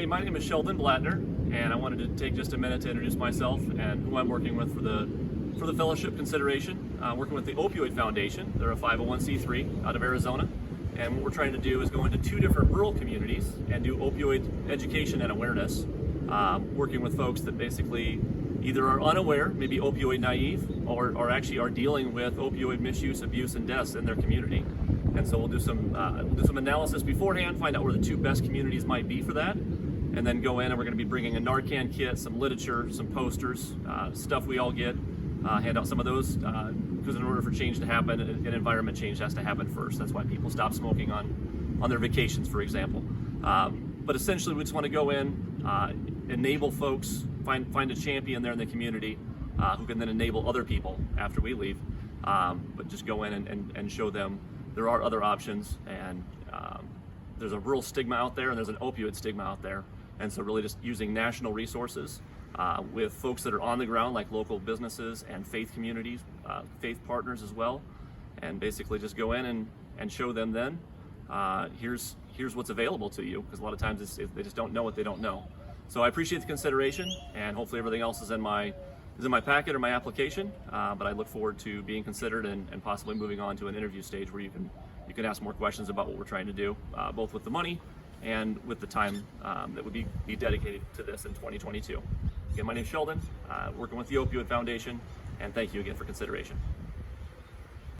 Hey, my name is Sheldon Blattner, and I wanted to take just a minute to introduce myself and who I'm working with for the fellowship consideration. Working with the Opioid Foundation. They're a 501c3 out of Arizona, and what we're trying to do is go into 2 different rural communities and do opioid education and awareness, working with folks that basically either are unaware, maybe opioid naive, or actually are dealing with opioid misuse, abuse, and deaths in their community. And so we'll do some analysis beforehand, find out where the 2 best communities might be for that, and then go in and we're going to be bringing a Narcan kit, some literature, some posters, stuff we all get, hand out some of those, because in order for change to happen, an environment change has to happen first. That's why people stop smoking on their vacations, for example. But essentially we just want to go in, enable folks, find a champion there in the community who can then enable other people after we leave, but just go in and show them there are other options, and there's a rural stigma out there and there's an opioid stigma out there. And so really just using national resources with folks that are on the ground, like local businesses and faith communities, faith partners as well, and basically just go in and show them then, here's what's available to you, because a lot of times they just don't know what they don't know. So I appreciate the consideration, and hopefully everything else is in my packet or my application, but I look forward to being considered and possibly moving on to an interview stage where you can ask more questions about what we're trying to do, both with the money and with the time that would be dedicated to this in 2022. Again, my name is Sheldon, working with the Opioid Foundation, and thank you again for consideration.